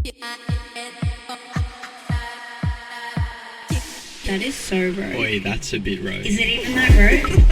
That is so rogue. Boy, that's a bit rogue. Is it even that rogue?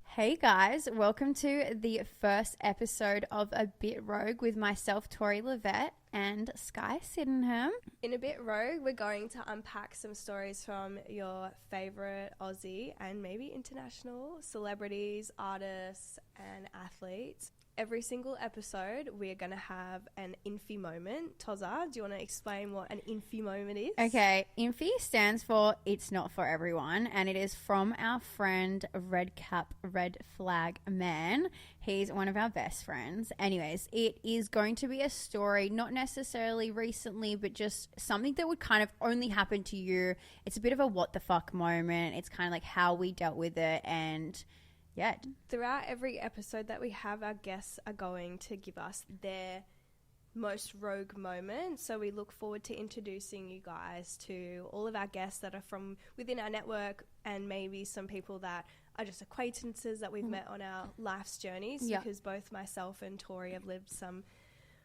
Hey guys, welcome to the first episode of A Bit Rogue with myself, Tori, Levett, and Skye, Sydenham. In A Bit Rogue, we're going to unpack some stories from your favourite Aussie and maybe international celebrities, artists, and athletes. Every single episode, we're going to have an Infi moment. Toza, do you want to explain what an Infi moment is? Okay, Infi stands for It's Not For Everyone, and it is from our friend Red Cap, Red Flag Man. He's one of our best friends. Anyways, it is going to be a story, not necessarily recently, but just something that would kind of only happen to you. It's a bit of a what the fuck moment. It's kind of like how we dealt with it, and yeah. Throughout every episode that we have, our guests are going to give us their most rogue moment. So we look forward to introducing you guys to all of our guests that are from within our network, and maybe some people that are just acquaintances that we've met on our life's journeys. Yeah. Because both myself and Tori have lived some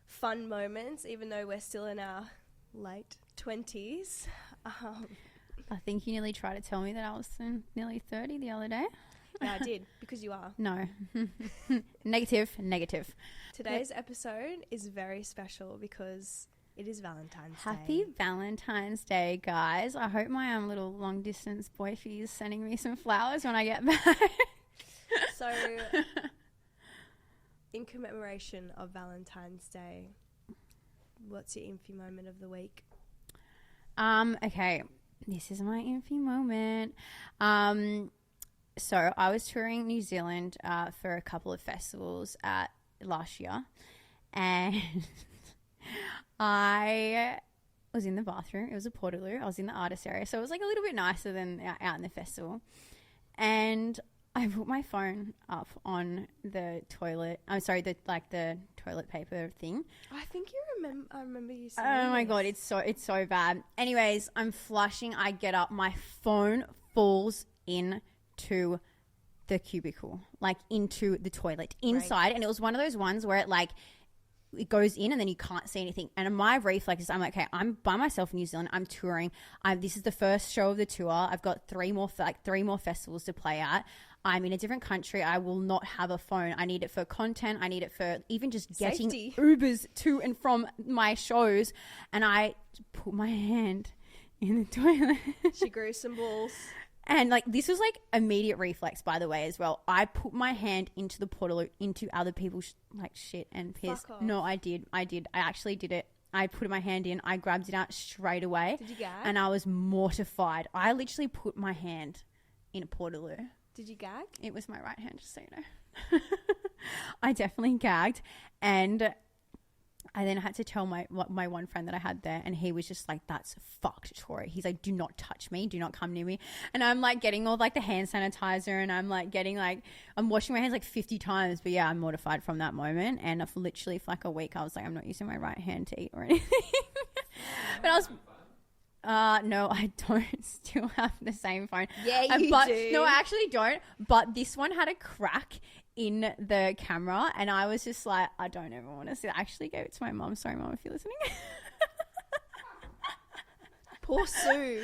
fun moments, even though we're still in our late 20s. I think you nearly tried to tell me that I was nearly 30 the other day. Yeah, I did, because you are. No. Negative. Today's episode is very special because it is Valentine's Day. Happy Valentine's Day, guys. I hope my little long-distance boyfie is sending me some flowers when I get back. So, in commemoration of Valentine's Day, what's your Infi moment of the week? Okay. This is my Infi moment. So I was touring New Zealand for a couple of festivals last year, and I was in the bathroom. It was a portaloo. I was in the artist area, so it was like a little bit nicer than out in the festival. And I put my phone up on the toilet. I'm sorry, the toilet paper thing. I think I remember you saying. Oh my god, it's so bad. Anyways, I'm flushing. I get up. My phone falls into the cubicle, like into the toilet inside. Right. And it was one of those ones where it goes in and then you can't see anything. And my reflex is, I'm like, okay, I'm by myself in New Zealand. I'm touring. This is the first show of the tour. I've got three more festivals to play at. I'm in a different country. I will not have a phone. I need it for content. I need it for even just getting safety. Ubers to and from my shows. And I put my hand in the toilet. She grew some balls. And this was immediate reflex, by the way, as well. I put my hand into the portaloo, into other people's shit and piss. Fuck off. No, I did. I actually did it. I put my hand in. I grabbed it out straight away. Did you gag? And I was mortified. I literally put my hand in a portaloo. Did you gag? It was my right hand, just so you know. I definitely gagged, and I then had to tell my one friend that I had there, and he was just like, that's fucked, Tori. He's like, do not touch me. Do not come near me. And I'm getting all the hand sanitizer, and I'm I'm washing my hands 50 times. But yeah, I'm mortified from that moment. And for literally for a week, I was like, I'm not using my right hand to eat or anything. But I was... no, I don't still have the same phone. Yeah, you do. No, I actually don't. But this one had a crack in the camera, and I was just like, I don't ever want to see it. I actually gave it to my mum. Sorry, Mum, if you're listening. Poor Sue.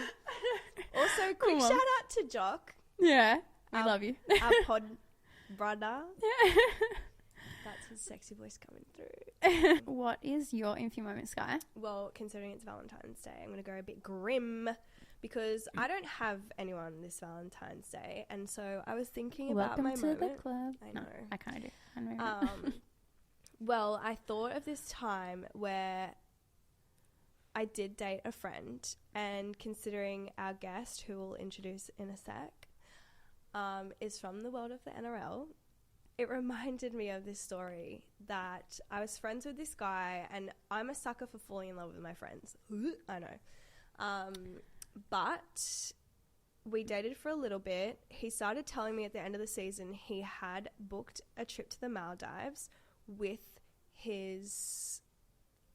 Also, quick shout out to Jock. Yeah, I love you. Our pod brother. Yeah. That's his sexy voice coming through. What is your Infi moment, Skye? Well, considering it's Valentine's Day, I'm going to go a bit grim because I don't have anyone this Valentine's Day. And so I was thinking about my moment. Welcome to the club. I know. No, I kind of do. I know. Well, I thought of this time where I did date a friend, and considering our guest, who we'll introduce in a sec, is from the world of the NRL, it reminded me of this story that I was friends with this guy, and I'm a sucker for falling in love with my friends. I know. But we dated for a little bit. He started telling me at the end of the season he had booked a trip to the Maldives with his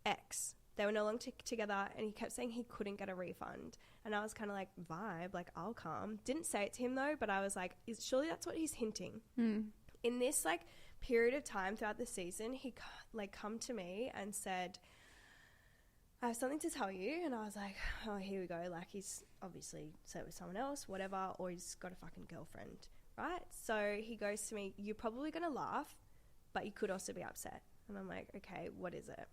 ex. They were no longer together, and he kept saying he couldn't get a refund. And I was kind of vibe, I'll come. Didn't say it to him though, but I was surely that's what he's hinting. In this period of time throughout the season, he come to me and said, I have something to tell you. And I was like, oh, here we go. Like, he's obviously slept with someone else, whatever, or he's got a fucking girlfriend, right? So he goes to me, you're probably going to laugh, but you could also be upset. And I'm like, okay, what is it?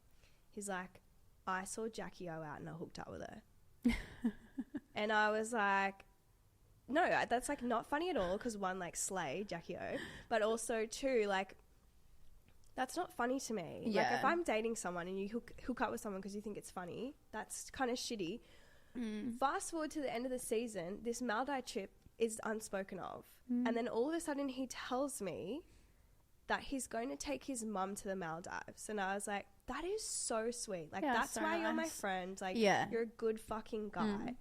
He's like, I saw Jackie O out and I hooked up with her. And I was like, no, that's like not funny at all, because one, like, slay Jackie O, but also two, like, that's not funny to me. Yeah. Like, if I'm dating someone and you hook up with someone because you think it's funny, that's kind of shitty. Fast forward to the end of the season, this Maldives trip is unspoken of. And then all of a sudden he tells me that he's going to take his mum to the Maldives. And I was like, that is so sweet. Like, Yeah, that's so why you're my nice. friend. Like, Yeah. you're a good fucking guy.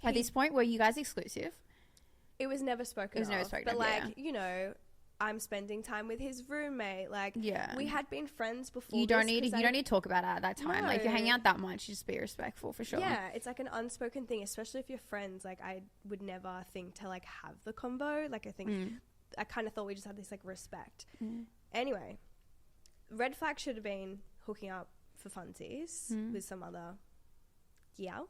At this point, were you guys exclusive? It was never spoken It was of. never spoken but of, like, yeah. you know, I'm spending time with his roommate. Like, Yeah. we had been friends before. You don't this need 'cause you don't need to talk about it at that time. Like, if you're hanging No. out that much, just be respectful for sure. Yeah, it's like an unspoken thing, especially if you're friends. Like, I would never think to, like, have the convo. Like, I think I kind of thought we just had this, like, respect. Anyway, red flag should have been hooking up for funsies with some other gal.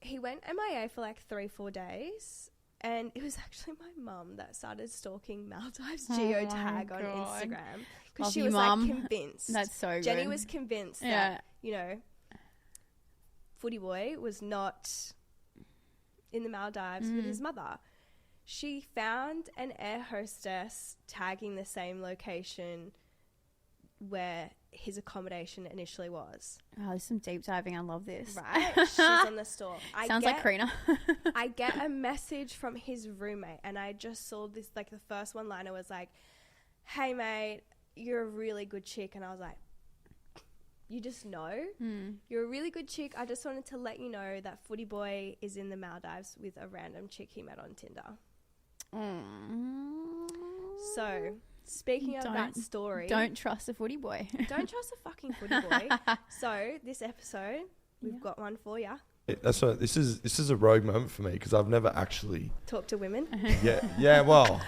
He went MIA for like 3-4 days, and it was actually my mum that started stalking Maldives geotag on God. Instagram, because Love she you, was Mum. like convinced. That's so Jenny good. was convinced Yeah. that, you know, Footy Boy was not in the Maldives with his mother. She found an air hostess tagging the same location where his accommodation initially was. Oh, there's some deep diving. I love this. Right? She's on the stalk. Sounds like Karina. I get a message from his roommate, and I just saw this, like, the first one liner was like, hey mate, you're a really good chick. And I was like, you just know? You're a really good chick. I just wanted to let you know that Footy Boy is in the Maldives with a random chick he met on Tinder. So, speaking of that story, Don't trust a footy boy. don't trust a fucking Footy Boy. So, this episode, we've got one for ya. That's what this is a rogue moment for me, because I've never actually Talk to women. well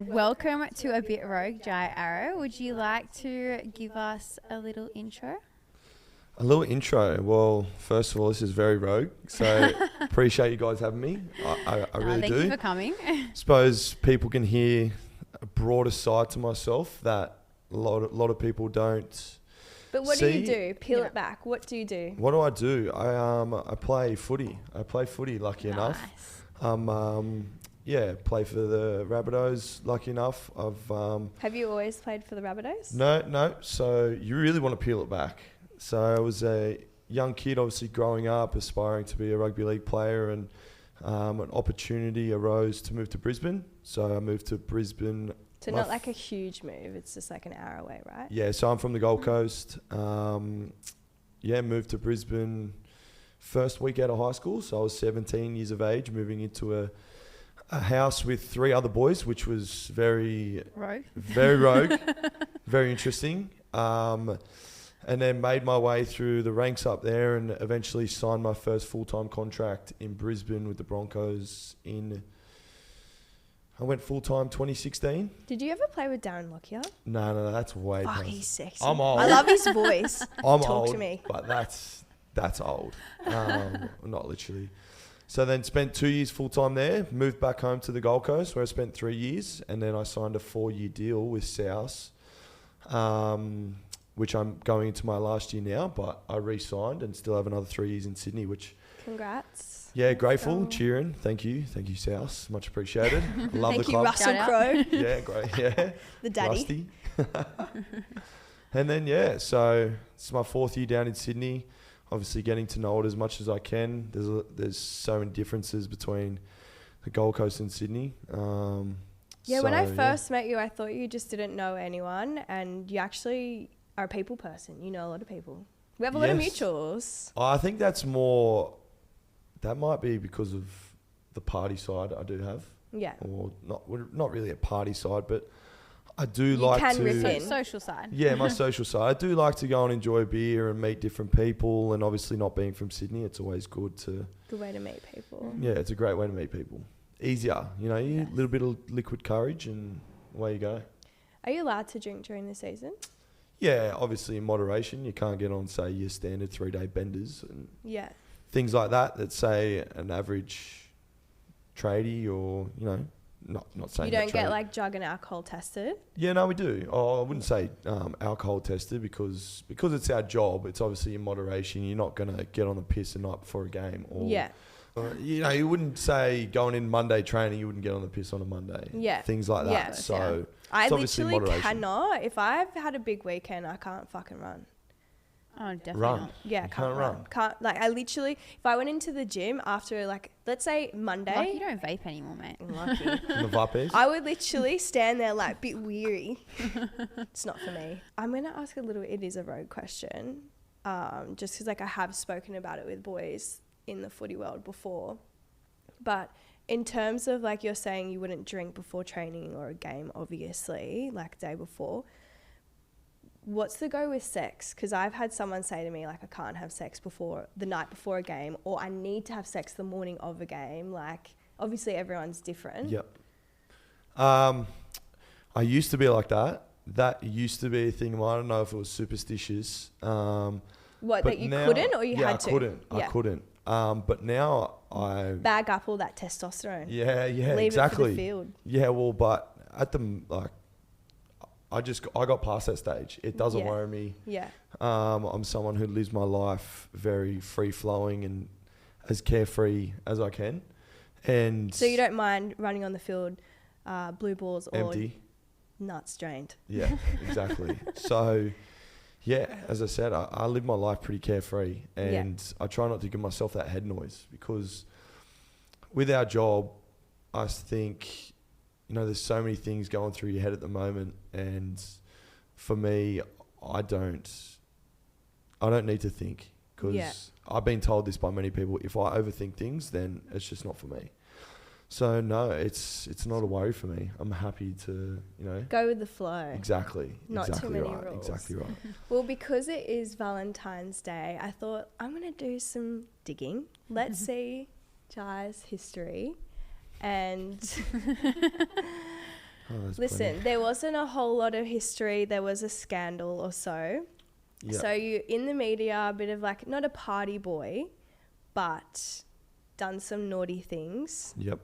Welcome to A Bit Rogue, Jai Arrow. Would you like to give us a little intro? a little intro. Well, first of all, this is very rogue, so appreciate you guys having me. I really thank do. you for coming. Suppose people can hear a broader side to myself that a lot of people don't. But what do See? you do? Peel Yeah. it back. What do you do? What do? I play footy. Lucky enough. Play for the Rabbitohs. Lucky enough. Have you always played for the Rabbitohs? No. So you really want to peel it back. So I was a young kid, obviously growing up, aspiring to be a rugby league player, and an opportunity arose to move to Brisbane. So I moved to Brisbane. So not like a huge move. It's just like an hour away, right? Yeah, so I'm from the Gold Coast. Moved to Brisbane first week out of high school. So I was 17 years of age, moving into a house with 3 other boys, which was very Rogue. rogue, very interesting. And then made my way through the ranks up there, and eventually signed my first full-time contract in Brisbane with the Broncos I went full-time 2016. Did you ever play with Darren Lockyer? No, that's way Fuck, past. he's sexy. I'm old. I love his voice. I'm Talk old, to me. but that's old. Not literally. So then spent 2 years full-time there, moved back home to the Gold Coast where I spent 3 years, and then I signed a 4-year deal with South, which I'm going into my last year now, but I re-signed and still have another 3 years in Sydney, which... Congrats. Yeah, grateful, go. cheering. Thank you, South. Much appreciated. Love Thank the you, club. Russell Shout out. Crowe, Yeah, great. Yeah, the daddy. Rusty. And then so it's my 4th year down in Sydney. Obviously, getting to know it as much as I can. There's so many differences between the Gold Coast and Sydney. When I first met you, I thought you just didn't know anyone, and you actually are a people person. You know a lot of people. We have a lot of Yes. mutuals. I think that's more. That might be because of the party side I do have, Yeah. or not really a party side, but I do You like can to. rip in. Social side. Yeah, my social side. I do like to go and enjoy beer and meet different people, and obviously not being from Sydney, it's always good to. Good way to meet people. Yeah, it's a great way to meet people. easier. You know, a little bit of liquid courage and away you go. Are you allowed to drink during the season? Yeah, obviously in moderation. You can't get on, say, your standard 3-day benders and Yeah. things like that say an average tradie or, you know, not saying You don't that get tradie- like drug and alcohol tested? Yeah, no, we do. Oh, I wouldn't say alcohol tested because it's our job. It's obviously in moderation. You're not going to get on the piss the night before a game. Or, Yeah. you know, you wouldn't say going in Monday training, you wouldn't get on the piss on a Monday. Yeah. Things like that. Yeah. So I it's obviously literally moderation. cannot. If I've had a big weekend, I can't fucking run. Oh, definitely Run. not. Yeah, You can't run. Can't, like, I literally, if I went into the gym after, like, let's say Lucky Monday. you don't vape anymore, mate. Lucky. In the vapors. I would literally stand there like a bit weary. It's not for me. I'm going to ask it is a rogue question. Just because like I have spoken about it with boys in the footy world before. But in terms of like you're saying you wouldn't drink before training or a game, obviously, like day before. What's the go with sex? Because I've had someone say to me like I can't have sex before the night before a game, or I need to have sex the morning of a game. Like obviously everyone's different. Yep. I used to be like that. That used to be a thing. I don't know if it was superstitious. What, but that you now- couldn't or you yeah, had to? I couldn't. But now I... Bag up all that testosterone. Yeah, Leave exactly. it for the field. Yeah, well, but at the... like, I got past that stage. It doesn't Yeah. worry me. Yeah. I'm someone who lives my life very free-flowing and as carefree as I can. And So you don't mind running on the field, blue balls or empty. nuts drained. Yeah, exactly. So, yeah, as I said, I live my life pretty carefree, and I try not to give myself that head noise because with our job, I think, you know, there's so many things going through your head at the moment, and for me, I don't need to think because I've been told this by many people. If I overthink things, then it's just not for me. So no, it's not a worry for me. I'm happy to, you know, Go with the flow. exactly, Not too exactly many right, rules. exactly right. Well, because it is Valentine's Day, I thought I'm going to do some digging. Let's see Jai's history. And Oh, there's listen, plenty. there wasn't a whole lot of history. There was a scandal or so. Yeah. So you in the media, a bit of like, not a party boy, but done some naughty things. Yep.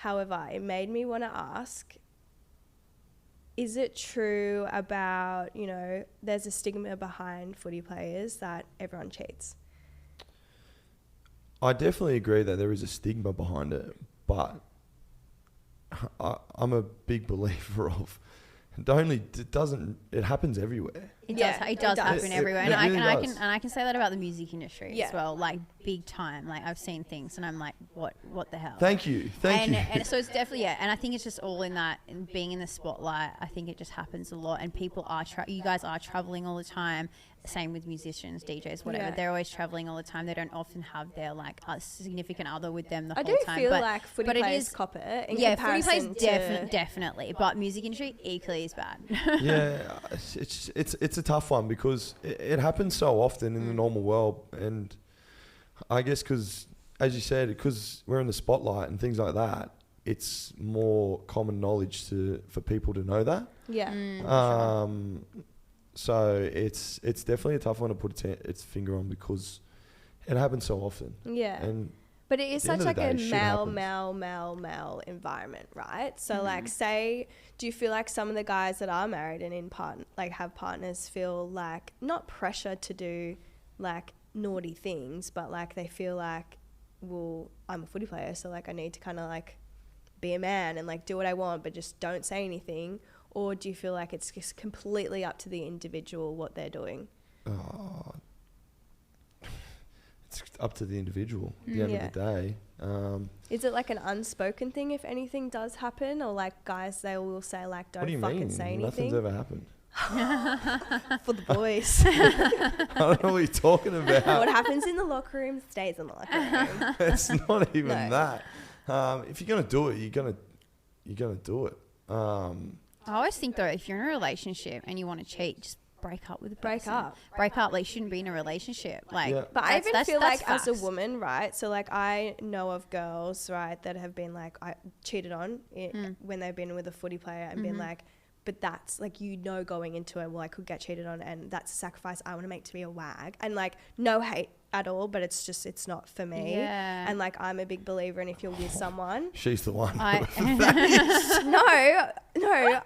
However, it made me want to ask, is it true about, you know, there's a stigma behind footy players that everyone cheats? I definitely agree that there is a stigma behind it, but I'm a big believer of it happens everywhere. It Yeah, does. It it does does. happen It everywhere, really and I does. can say that about the music industry Yeah. as well. Like big time. Like I've seen things, and I'm like, what the hell? Thank you. And so it's definitely and I think it's just all in that in being in the spotlight. I think it just happens a lot, and people are you guys are traveling all the time. Same with musicians, DJs, whatever. Yeah. They're always traveling all the time. They don't often have their like a significant other with them the I whole do time. feel but, like footy but it players is cop it in yeah, footy players comparison to... definitely, but music industry equally is bad. Yeah, it's a tough one because it happens so often in the normal world, and I guess because, as you said, because we're in the spotlight and things like that, it's more common knowledge for people to know that. Yeah. So it's definitely a tough one to put its finger on because it happens so often. Yeah. And But it is at the such end of like the a day, shit male environment, right? So like say, do you feel like some of the guys that are married and have partners feel like not pressure to do like naughty things, but like they feel like, well, I'm a footy player, so like I need to kind of like be a man and like do what I want, but just don't say anything? Or do you feel like it's just completely up to the individual what they're doing? it's up to the individual at the end of the day. Is it like an unspoken thing if anything does happen? Or like guys, they will say like, What do you don't fucking mean? say Nothing's anything? ever happened. For the boys. I don't know what you're talking about. What happens in the locker room stays in the locker room. It's not even No. that. If you're gonna do it, you're gonna do it. I always think though, if you're in a relationship and you want to cheat, just break up with the Break person. up. Break up. Like, you shouldn't be in a relationship. Like, Yeah. But I even feel like that's as a facts. woman, right? So like I know of girls, right, that have been like cheated on when they've been with a footy player and been like, but that's like, going into it, well, I could get cheated on and that's a sacrifice I want to make to be a WAG. And like, no hate at all, but it's not for me. Yeah. And like, I'm a big believer in if you're with someone. She's the one. No,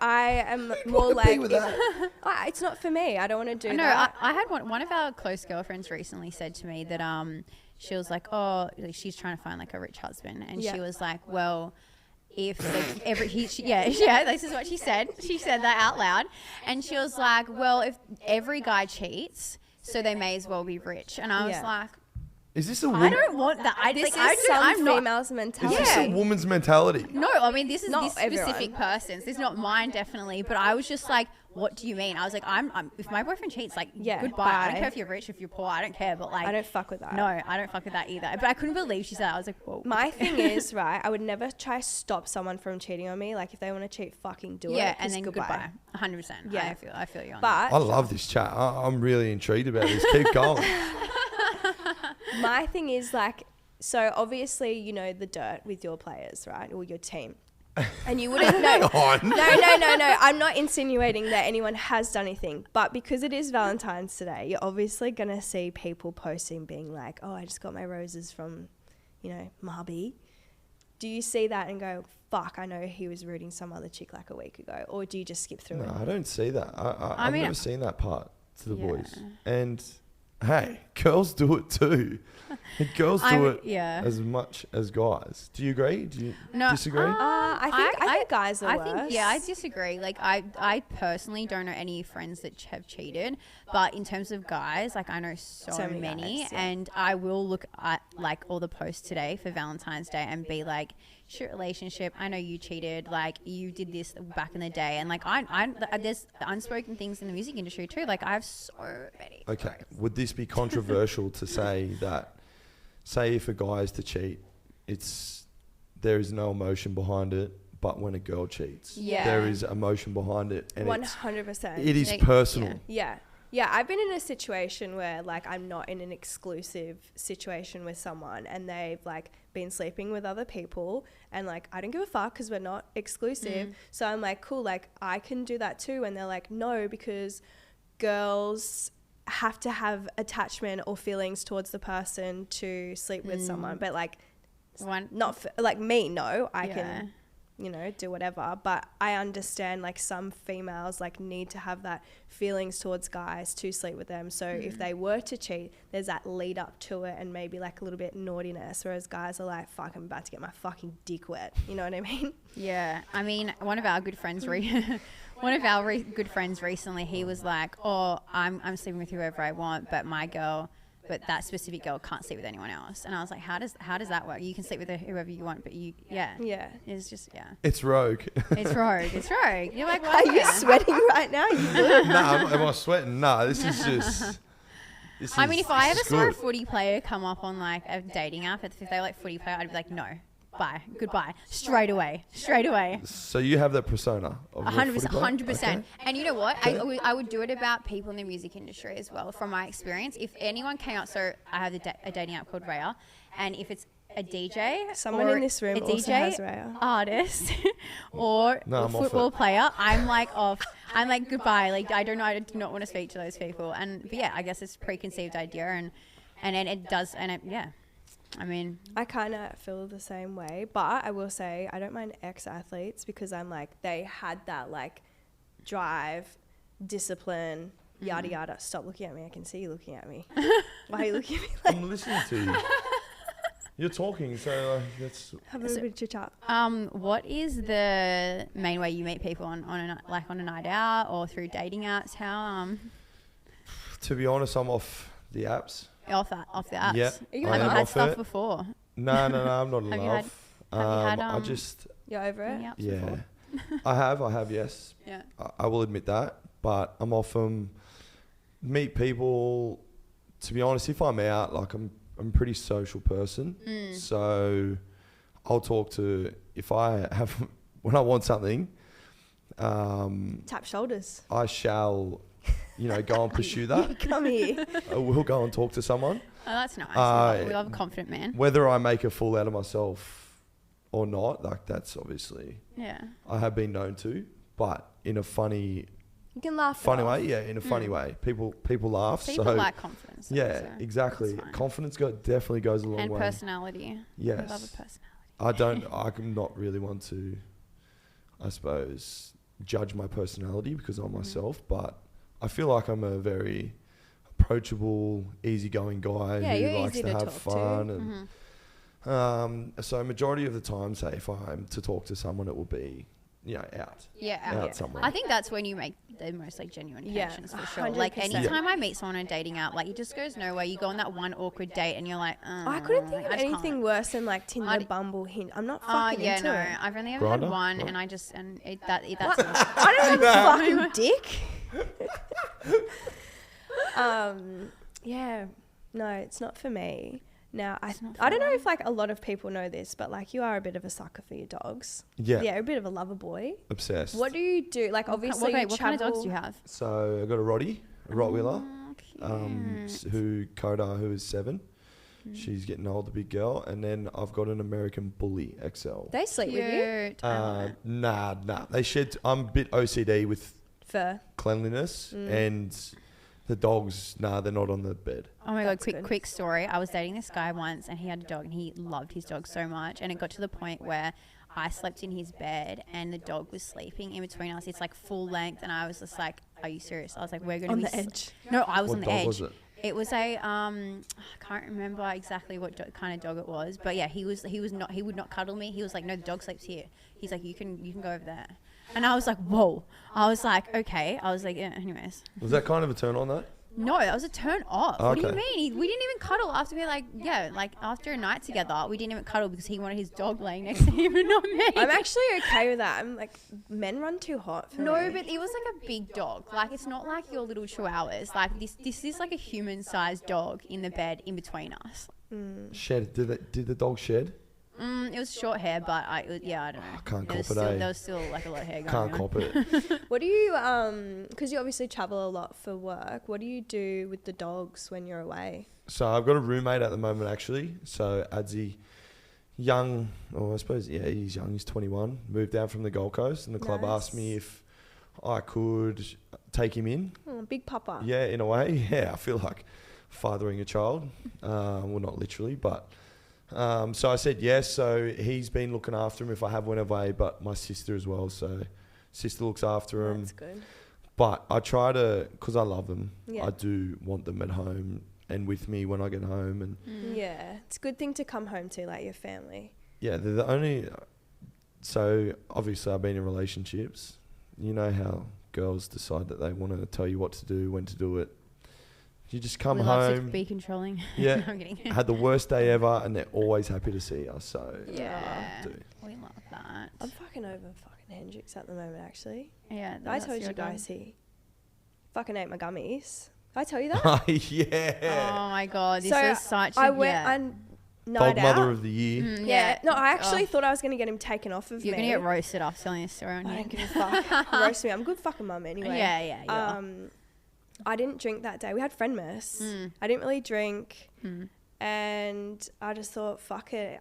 I am more like, with that? it's not for me. I don't want to do No, that. I had one of our close girlfriends recently said to me that she was like, oh, like, she's trying to find like a rich husband, and Yeah. she was like, well, if like this is what she said. She said that out loud, and she was like, well, if every guy cheats, so they may as well be rich. And I was Yeah. like, Is this a I woman? don't want that. This is some females' Is mentality. this a woman's mentality? No, I mean, this is Not this specific everyone. person's. This is not mine, definitely. But I was just like, what do you mean? I was like, I'm if my boyfriend cheats, like, Yeah, goodbye. I don't bye. care if you're rich, if you're poor. I don't care. But like, I don't fuck with that. no, I don't fuck with that either. But I couldn't believe she said that. I was like, whoa. My thing is, right, I would never try to stop someone from cheating on me. Like, if they want to cheat, fucking do it. Yeah, and 'cause then goodbye. 100%. Yeah. I feel you on But I love this chat. I'm really intrigued about this. Keep going. my thing is, like, so obviously, you know, the dirt with your players, right, or your team. And you wouldn't know. on. No. I'm not insinuating that anyone has done anything. But because it is Valentine's today, you're obviously going to see people posting being like, oh, I just got my roses from, you know, Marby. Do you see that and go, fuck, I know he was rooting some other chick like a week ago? Or do you just skip through No, it? I don't see that. I've mean, never seen that part to the Yeah. boys. And hey, girls do it too. And girls do it yeah. as much as guys. Do you agree? Do you disagree? I think guys are worse. I disagree. Like, I personally don't know any friends that have cheated, but in terms of guys, like, I know so many guys, yeah. and I will look at like all the posts today for Valentine's Day and be like, shit relationship, I know you cheated, like, you did this back in the day, and like, there's unspoken things in the music industry too. Like, I have so many. Okay. Would this be controversial to say that, say if a guy is to cheat, there is no emotion behind it, but when a girl cheats, Yeah. there is emotion behind it, and 100%. it is Like, personal. Yeah, I've been in a situation where, like, I'm not in an exclusive situation with someone and they've, like, been sleeping with other people and, like, I don't give a fuck because we're not exclusive. So I'm like, cool, like, I can do that too. And they're like, no, because girls have to have attachment or feelings towards the person to sleep with someone. But, like, not for, like, me, no, I can, you know, do whatever. But I understand, like, some females, like, need to have that feelings towards guys to sleep with them. So if they were to cheat, there's that lead up to it and maybe, like, a little bit naughtiness, whereas guys are like, fuck, I'm about to get my fucking dick wet. You know what I mean? Yeah, I mean, one of our good friends good friends recently, he was like, oh, I'm sleeping with whoever I want, but but that specific girl can't sleep with anyone else. And I was like, how does that work? You can sleep with whoever you want, but Yeah. it's just, yeah. It's rogue. It's rogue. You're like, Are you sweating right now? You good? Am I sweating? No, this is just... I mean, if I ever saw a good. footy player come up on like a dating app, if they like footy player, I'd be like, no, bye, goodbye, straight away. So you have that persona of your 100%, footy player? 100%. Okay. And you know what? I would do it about people in the music industry as well. From my experience, if anyone came out, so I have a dating app called Raya, and if it's a DJ, Someone or in this room a also DJ, has Raya. artist, or No, a I'm off football it. player, I'm like off. I'm like goodbye. Like, I do not want to speak to those people. But yeah, I guess it's a preconceived idea, and it does, yeah. I mean, I kind of feel the same way, but I will say I don't mind ex-athletes because I'm like, they had that, like, drive, discipline, yada yada. Stop looking at me. I can see you looking at me. Why are you looking at me like I'm listening to you. You're talking, so that's... have a little bit of chit chat? what is the main way you meet people on a night out or through dating apps? How To be honest, I'm off the apps. off the apps? Yeah, Are you I Have you am had off stuff it. before? No, I'm not Have you off. had, I just... You're over it? Dating apps Yeah. before? I have, yes. Yeah. I will admit that, but I'm off them. Meet people. To be honest, if I'm out, like I'm a pretty social person, so I'll talk to if I have when I want something. Tap shoulders. I shall go and pursue that. Come here. We'll go and talk to someone. Oh, that's nice. We love a confident man. Whether I make a fool out of myself or not, like that's obviously, Yeah. I have been known to, but in a funny You can laugh. way. Yeah, in a funny way. People laugh. People so like confidence. though, yeah, so exactly. that's fine. Confidence definitely goes a long And way. personality. Yes. I love a personality. I'm not really want to, I suppose, judge my personality because I'm myself, but I feel like I'm a very approachable, easygoing guy Yeah, you're who likes easy to to have talk to. fun. And so majority of the time, say if I'm to talk to someone, it will be, out. Yeah. Out somewhere. I think that's when you make the most like genuine Yeah, connections for sure. Like 100%. anytime I meet someone on a dating app, like it just goes nowhere. You go on that one awkward date and you're like, I couldn't think of I just anything can't. worse than like Tinder, I'd- Bumble, Hinge. I'm not Oh fucking yeah, into no. it. I've only ever Grindr? had one, What? and that's I don't know, fucking dick. Yeah, no, it's not for me. Now, I don't know if like a lot of people know this, but like you are a bit of a sucker for your dogs. Yeah. Yeah, a bit of a lover boy. Obsessed. What do you do? Like obviously, what kind of dogs do you have? So I got a Rottweiler, a Rottweiler, Oh, cute. Coda, who is 7. She's getting old, the big girl, and then I've got an American Bully XL. They sleep with you. Cute. I love it. Nah. They shed. I'm a bit OCD with Fur. cleanliness, and the dogs. Nah, they're not on the bed. Oh my god, That's good. quick story. I was dating this guy once and he had a dog and he loved his dog so much, and it got to the point where I slept in his bed and the dog was sleeping in between us. It's like full length, and I was just like, are you serious? I was like, we're going to On be the edge. No, I was What on the dog edge. was it? It was a I can't remember exactly what kind of dog it was, but yeah, he would not cuddle me. He was like, no, the dog sleeps here. He's like, you can go over there. And I was like, whoa. I was like, okay. I was like, yeah, anyways. Was that kind of a turn on that? No, that was a turn off. What do you Okay. mean? We didn't even cuddle after after a night together. We didn't even cuddle because he wanted his dog laying next to him and not me. I'm actually okay with that. I'm like, men run too hot for No, me. but it was like a big dog. Like, it's not like your little chihuahuas. Like, this is like a human-sized dog in the bed in between us. Shed. Did the dog shed? It was short hair, but I don't know. Can't There was cop it, eh? There was still like a lot of hair going Can't on. cop it. What do you, because you obviously travel a lot for work, what do you do with the dogs when you're away? So I've got a roommate at the moment, actually. So Adzi, young, or I suppose, yeah, he's young. He's 21. Moved down from the Gold Coast, and the club Nice. asked me if I could take him in. Oh, big papa. Yeah, in a way. Yeah, I feel like fathering a child. Well, not literally, but... so I said yes. So he's been looking after him if I have went away, but my sister as well. So sister looks after him. That's good. But I try to, because I love them, Yeah. I do want them at home and with me when I get home. And Yeah, it's a good thing to come home to, like your family. yeah, they're the only... So obviously I've been in relationships. You know how girls decide that they want to tell you what to do, when to do it. You just come We love to home. be controlling. Yeah. No, I'm kidding. Had the worst day ever, and they're always happy to see us. So Yeah. do. We love that. I'm fucking over fucking Hendrix at the moment, actually. Yeah. I that's told your you dog. guys he fucking ate my gummies. Did I tell you that? Yeah. Oh my god, this So is such a I went yeah. on night Dog out. mother of the year. Yeah. No, I actually Oh. thought I was going to get him taken off of You're me. gonna get roasted after telling this story on I here. don't give a fuck. Roast me. I'm a good fucking mum anyway. Yeah, yeah, you are. I didn't drink that day. We had friendmas. Mm. I didn't really drink. And I just thought, fuck it.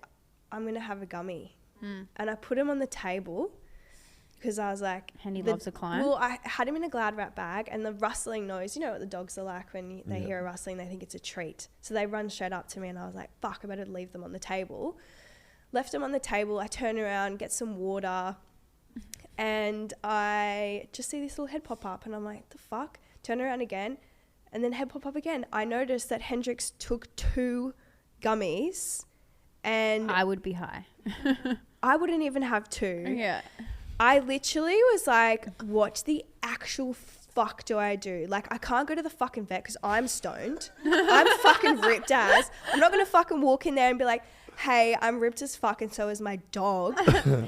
I'm going to have a gummy. And I put him on the table because I was like... And he loves a climb. Well, I had him in a Glad wrap bag, and the rustling noise, you know what the dogs are like when they hear a rustling, they think it's a treat. So they run straight up to me, and I was like, fuck, I better leave them on the table. Left them on the table. I turn around, get some water, and I just see this little head pop up, and I'm like, the fuck? Turn around again, and then head pop up again. I noticed that Hendrix took 2 gummies, and I would be high. I wouldn't even have 2. Yeah. I literally was like, what the actual fuck do I do? Like, I can't go to the fucking vet because I'm stoned. I'm fucking ripped as. I'm not going to fucking walk in there and be like, hey, I'm ripped as fuck and so is my dog.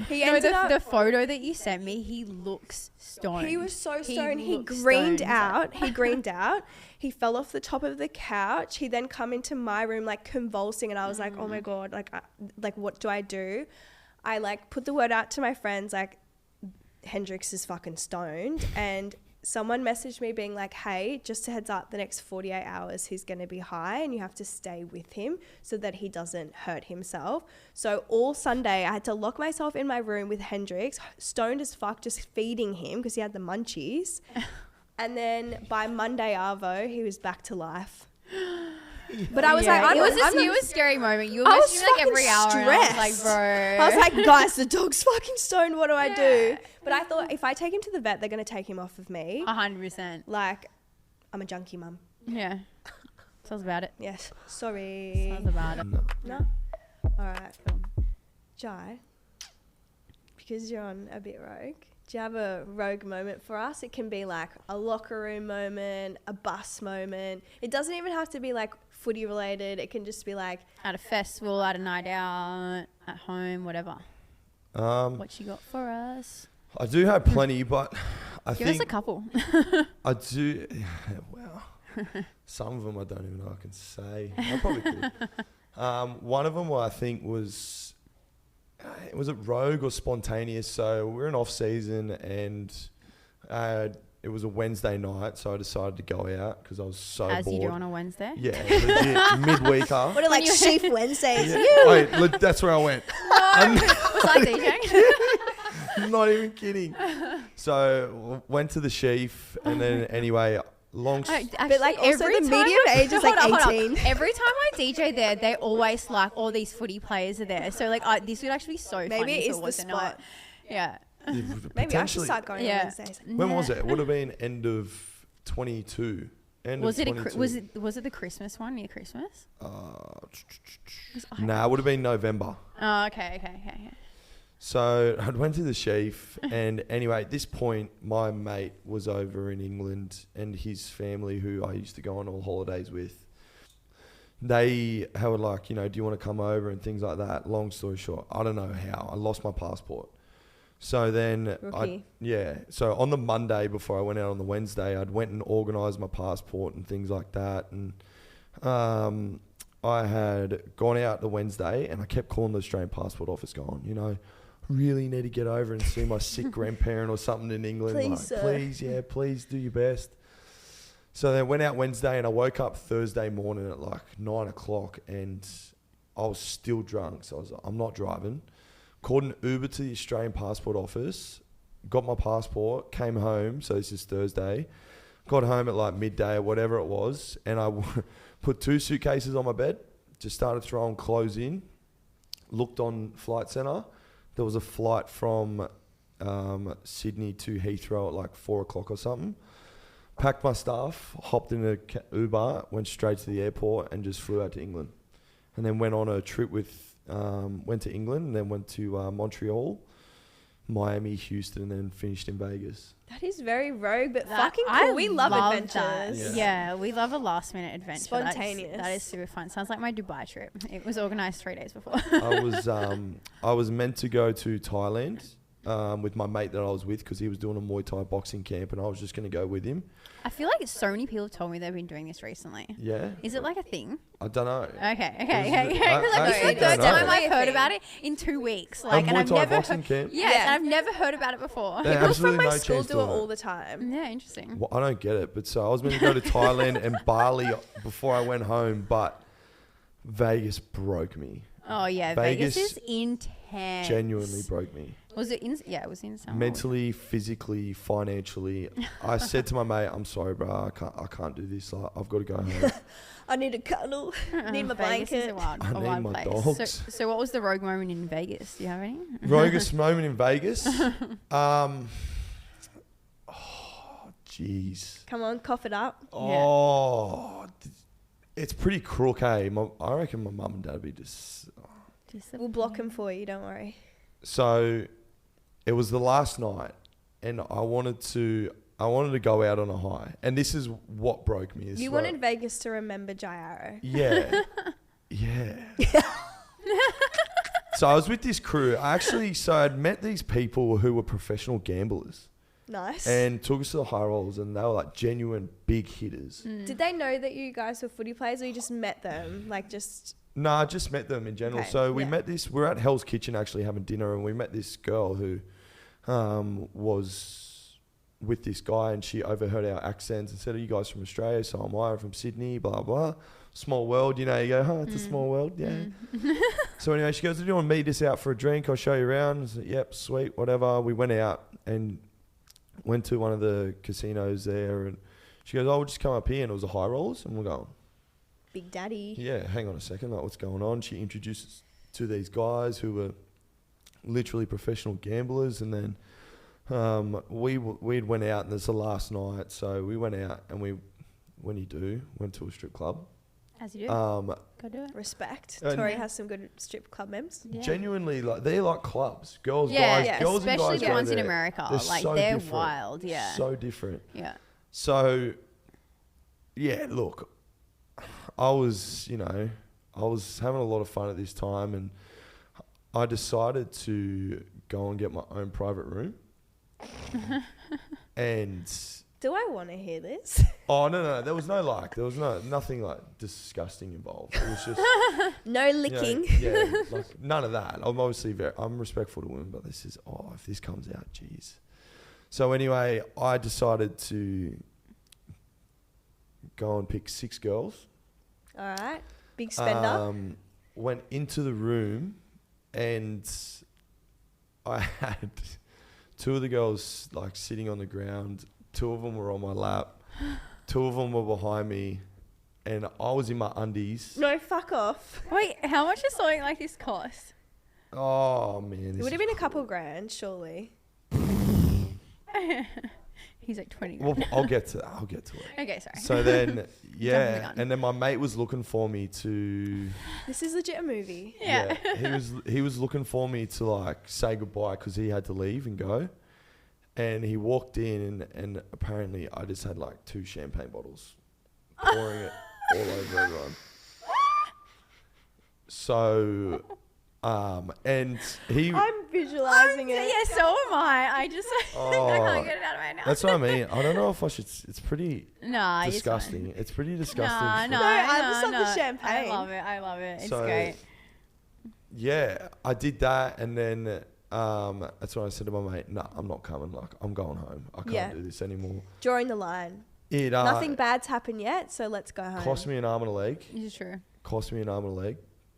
He No, ended up... the photo that you sent me, he looks stoned. He was so stoned. He looks greened stoned. out. He greened out. He fell off the top of the couch. He then come into my room like convulsing, and I was like, oh my God, like what do I do? I like put the word out to my friends like, Hendrix is fucking stoned, and someone messaged me being like, hey, just a heads up, the next 48 hours he's going to be high and you have to stay with him so that he doesn't hurt himself. So all Sunday I had to lock myself in my room with Hendrix, stoned as fuck, just feeding him because he had the munchies. And then by Monday Arvo, he was back to life. But I was like, it was a scary moment. You were I was messaging me like every hour, and I was like, stressed. bro. I was like, guys, the dog's fucking stoned. What do I do? But I thought if I take him to the vet, they're going to take him off of me. 100%. Like, I'm a junkie mum. Yeah. Tell us about it. Yes. Sorry. Tell us about it. No. All right. Jai, because you're on a bit rogue, do you have a rogue moment for us? It can be like a locker room moment, a bus moment. It doesn't even have to be like footy related. It can just be like At a festival, at a night out, at home, whatever. What you got for us? I do have plenty, but I Give think us a couple. I do. Well, some of them I don't even know I can say. I probably could. One of them I think was it rogue or spontaneous? So we're in off season and it was a Wednesday night, so I decided to go out because I was so As bored. you do on a Wednesday. Yeah, legit midweeker. what are like Sheaf Wednesdays? Yeah. Wait, that's where I went. Was I DJing? I'm not even kidding. So went to the Sheaf, and then anyway, Actually, But like also every the time median age is Hold like on. 18. Every time I DJ there, they always like all these footy players are there. So like this would actually be so Maybe funny it if is it the wasn't. spot. Yeah. Maybe I should Potentially. start going Yeah. on Wednesdays. When was it? It would have been end of 22. Was it was it the Christmas one near Christmas? Nah, it would have been November. Oh, okay. So I went to the Sheaf, and anyway, at this point, my mate was over in England, and his family, who I used to go on all holidays with, they were like, do you want to come over and things like that. Long story short, I don't know how. I lost my passport. So then, so on the Monday before I went out on the Wednesday, I'd went and organised my passport and things like that, and I had gone out the Wednesday, and I kept calling the Australian passport office going, really need to get over and see my sick grandparent or something in England. Please, please do your best. So then went out Wednesday, and I woke up Thursday morning at like 9 o'clock, and I was still drunk. So I was like, I'm not driving. Called an Uber to the Australian passport office, got my passport, came home. So this is Thursday. Got home at like midday or whatever it was, and I put 2 suitcases on my bed, just started throwing clothes in, looked on Flight Centre. There was a flight from Sydney to Heathrow at like 4 o'clock or something. Packed my stuff, hopped in a Uber, went straight to the airport and just flew out to England. And then went on a trip went to England and then went to Montreal, Miami, Houston, and then finished in Vegas. That is very rogue, but That- fucking cool. I We love that. adventures. Yeah, we love a last minute adventure. Spontaneous. That is super fun. Sounds like my Dubai trip. It was organised 3 days before. I was meant to go to Thailand with my mate that I was with because he was doing a Muay Thai boxing camp, and I was just going to go with him. I feel like so many people have told me they've been doing this recently. Yeah. Is it like a thing? I don't know. Okay. I Because like, this is actually the third don't know. time I've heard Thing. about it in 2 weeks. A Like, and Muay I've Thai never boxing heard. camp? Yes, Yeah. and I've never heard about it before. Yeah. People Absolutely from my no school chance do to it it. all the time. Yeah, interesting. Well, I don't get it, but so I was meant to go to Thailand and Bali before I went home, but Vegas broke me. Oh yeah, Vegas is intense. Genuinely broke me. Was it in? Yeah, it was in summer. Mentally, physically, financially. I said to my mate, "I'm sorry, bro. I can't do this. Like, I've got to go home." I need a cuddle. Need my Vegas is blanket. a wild, I a need wild my place. dogs. So what was the rogue moment in Vegas? Do you have any? Roguest moment in Vegas. Jeez. Come on, cough it up. Oh, it's pretty crook, eh? I reckon my mum and dad would be just. We'll block him for you. Don't worry. So, it was the last night, and I wanted to go out on a high, and this is what broke me. You wanted Vegas to remember Jai. Yeah. So I was with this crew. I'd met these people who were professional gamblers Nice. and took us to the high rolls, and they were like genuine big hitters. Did they know that you guys were footy players, or you just met them? Like just. No, I just met them in general. Okay, So we yeah. met we're at Hell's Kitchen actually having dinner, and we met this girl who was with this guy, and she overheard our accents and said, "Are you guys from Australia?" So am I. I'm from Sydney. Blah blah. Small world, you know. You go, "Huh, it's a small world." Yeah. So anyway, she goes, "Do you want to meet us out for a drink? I'll show you around." I said, "Yep, sweet, whatever." We went out and went to one of the casinos there, and she goes, "Oh, we'll just come up here," and it was a high rollers, and we're going, Big Daddy. "Yeah, hang on a second, like what's going on?" She introduced us to these guys who were literally professional gamblers, and then we went out, and it's the last night, so we went out, and went to a strip club. As you do. Go do it. Respect. And- Tori has some good strip club memes. Yeah. Genuinely, like they're like clubs, girls, Yeah, guys, yeah. girls and Especially guys the go ones in there. America. They're Like, so they're different. wild. Yeah. So different. Yeah. So, yeah, look, I was having a lot of fun at this time, and I decided to go and get my own private room. And Do I want to hear this? oh no, there was nothing like disgusting involved. It was just No licking. like none of that. I'm respectful to women, but if this comes out, jeez. So anyway, I decided to go and pick 6 girls. All right. Big spender. Went into the room, and I had 2 of the girls like sitting on the ground. 2 of them were on my lap. 2 of them were behind me, and I was in my undies. No, fuck off. Wait, how much does something like this cost? Oh man, It would have been a couple grand, surely. He's like 20. Well, I'll get to it. Okay, sorry. So then, Jumping the yeah, gun. and then my mate was looking for me to. This is legit a movie. Yeah. he was looking for me to like say goodbye because he had to leave and go, and he walked in, and apparently I just had like 2 champagne bottles, pouring it all over everyone. So, and he. I'm visualizing it. Yeah, so am I. I just I can't get it out of my mouth. That's what I mean. I don't know if I should. It's pretty Nah, you're disgusting. fine. It's pretty disgusting. No, for- no, I just no, love the no. champagne. I love it. It's So, great. Yeah, I did that, and then that's when I said to my mate, "Nah, I'm not coming. Like, I'm going home. I can't Yeah. do this anymore." Drawing the line. It Nothing bad's happened yet, so let's go home. cost me an arm and a leg. It's true.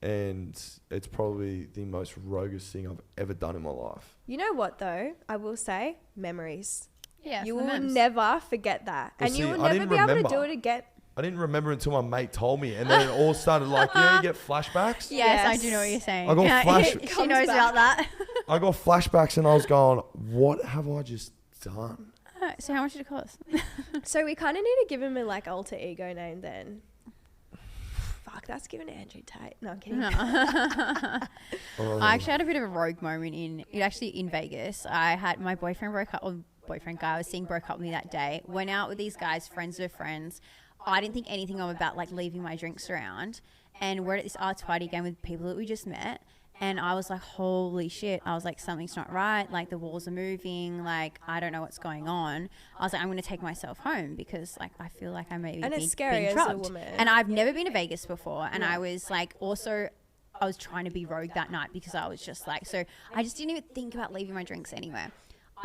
And it's probably the most roguish thing I've ever done in my life. You know what, though? I will say, memories. Yeah, You for the will memes. never forget that. Well, And you see, will I never didn't be able to remember. do it again. I didn't remember until my mate told me, and then it all started like, you get flashbacks. Yes, I Yes. do know what you're saying. I got Yeah, flash- she Comes knows back. about that. I got flashbacks, and I was going, "What have I just done?" So how much did it cost? So we kind of need to give him a like alter ego name then. Fuck, that's giving Andrew Tate. No, I'm kidding. Oh. I actually had a bit of a rogue moment in Vegas. I had my boyfriend guy I was seeing broke up with me that day. Went out with these guys, friends of friends. I didn't think anything of about like leaving my drinks around. And we're at this arts party again with people that we just met. And I was like, holy shit. I was like, something's not right. Like the walls are moving. Like, I don't know what's going on. I was like, I'm going to take myself home because like, I feel like I may be And it's being scary as a drugged. woman. And I've never been to Vegas before. And I was like, also, I was trying to be rogue that night because I was just like, so I just didn't even think about leaving my drinks anywhere.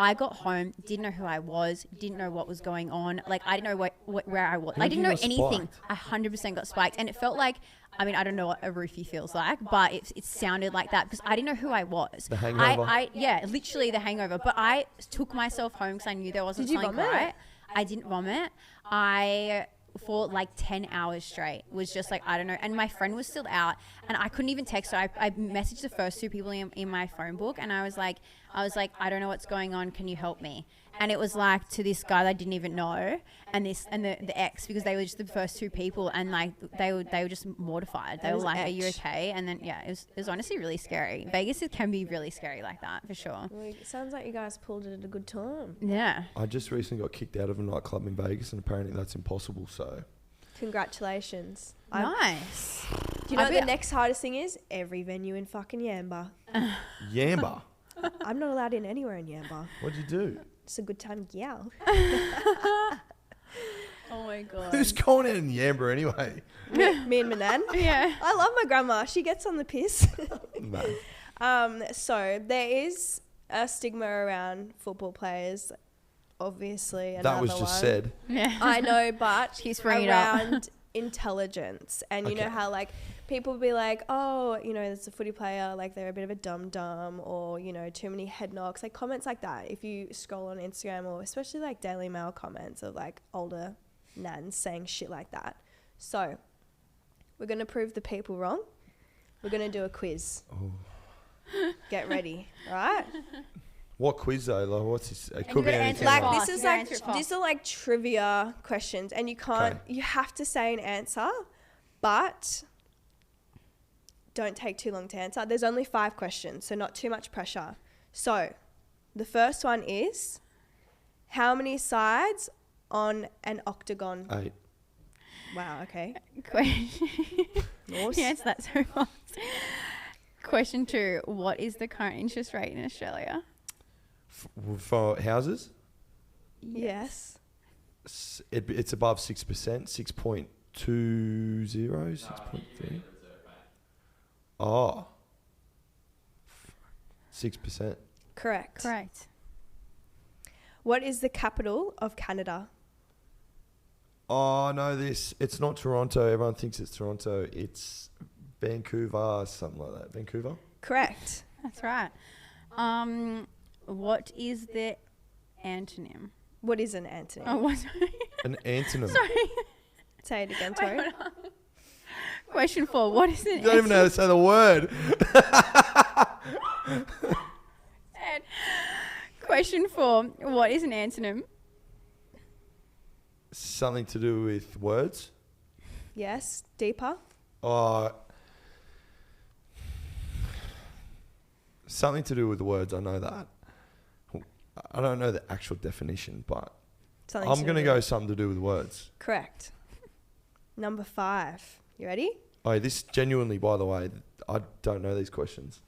I got home, didn't know who I was, didn't know what was going on. Like, I didn't know where I was. Who I didn't know got anything. spiked? I 100% got spiked. And it felt like, I mean, I don't know what a roofie feels like, but it sounded like that because I didn't know who I was. The hangover? Yeah, literally the hangover. But I took myself home because I knew there wasn't Did you something vomit? right. I didn't vomit. For like 10 hours straight was just like, I don't know. And my friend was still out and I couldn't even text her. I messaged the first 2 people in my phone book and I was like, I don't know what's going on. Can you help me? And it was like to this guy that I didn't even know and the ex, because they were just the first 2 people and like they were just mortified. They That were was like, are you etch. okay? And then it was honestly really scary. Vegas can be really scary like that for sure. Well, it sounds like you guys pulled it at a good time. Yeah. I just recently got kicked out of a nightclub in Vegas, and apparently that's impossible. So Congratulations. Nice. Do you know I what the bet- next hardest thing is? Every venue in fucking Yamba. Yamba, I'm not allowed in anywhere in Yamba. what'd you do? It's a good time to yell. Oh my God. Who's going out in Yamba anyway? Me and Manan. Yeah. I love my grandma. She gets on the piss. Man. So there is a stigma around football players obviously another That was just one. said. Yeah. I know, but Keeps bringing it up. around intelligence. And you know Okay. how, like, people will be like, oh, you know, there's a footy player, like, they're a bit of a dum-dum, or, you know, too many head knocks. Like, comments like that. If you scroll on Instagram, or especially, like, Daily Mail comments of, like, older nans saying shit like that. So, we're going to prove the people wrong. We're going to do a quiz. Oh. Get ready, all right? What quiz though? Like, what's this? It you could be gotta anything. answer Like, fast. this is You gotta like, answer it fast. these are like trivia questions, and you can't, Okay. you have to say an answer, but don't take too long to answer. There's only 5 questions, so not too much pressure. So, the first one is, how many sides on an octagon? 8. Wow, okay. Question. Nice. You answered that so fast. Question 2. What is the current interest rate in Australia? For houses, Yes. it's above 6%. 6.20, 6.3. Oh. 6%. Correct. Correct. What is the capital of Canada? Oh, I know this. It's not Toronto. Everyone thinks it's Toronto. It's Vancouver, something like that. Vancouver? Correct. That's right. What is the antonym? What is an antonym? Oh, what? An antonym. Sorry. Say it again, Wait, Tori. hold on. Question 4. What is an You don't even know how to say the word. antonym? Question 4. What is an antonym? Something to do with words. Yes. Deeper. Something to do with words. I know that. I don't know the actual definition, but Something I'm going to do- go something to do with words. Correct. Number 5. You ready? Oh, this genuinely, by the way, I don't know these questions.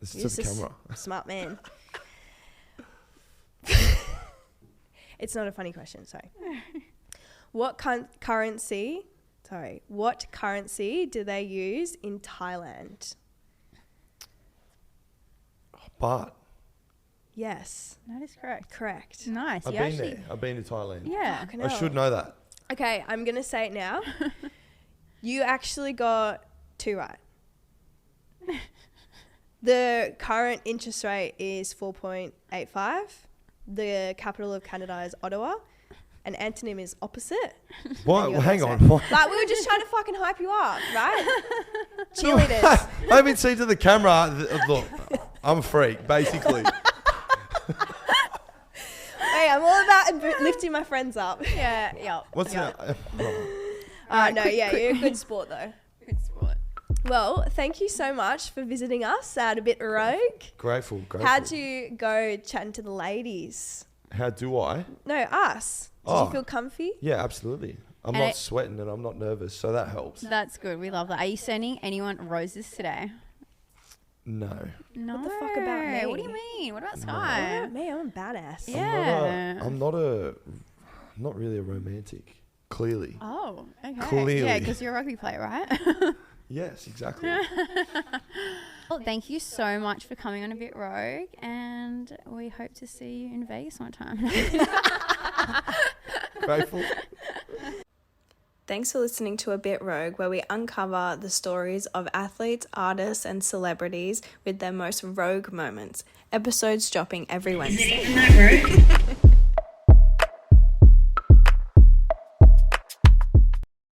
This is to the camera. Smart man. It's not a funny question, sorry. What currency do they use in Thailand? But Yes. That is correct. Correct. Nice. I've You been actually. there. I've been to Thailand. Yeah. Fucking I hell. should know that. Okay, I'm going to say it now. You actually got 2 right. The current interest rate is 4.85. The capital of Canada is Ottawa. An antonym is opposite. What? you're Hang also- on. What? Like, we were just trying to fucking hype you up, right? Cheerleaders. I've been seen to the camera. Look, I'm a freak, basically. Hey, I'm all about lifting my friends up. Yeah. Yep. What's yep. that? No, quick- yeah, you're a good sport, though. Good sport. Well, thank you so much for visiting us at A Bit Rogue. Grateful. How'd you go chatting to the ladies? How do I? No, us. Did Oh. you feel comfy? Yeah, absolutely. I'm And not sweating and I'm not nervous, so that helps. That's good. We love that. Are you sending anyone roses today? No. No. What the fuck about me? What do you mean? What about What Skye? about me? I'm a badass. Yeah. I'm not really a romantic. Clearly. Oh, okay. Clearly. Yeah, because you're a rugby player, right? Yes, exactly. Well, thank you so much for coming on A Bit Rogue, and we hope to see you in Vegas one time. Grateful. Thanks for listening to A Bit Rogue, where we uncover the stories of athletes, artists, and celebrities with their most rogue moments. Episodes dropping every Is Wednesday. it even that rogue?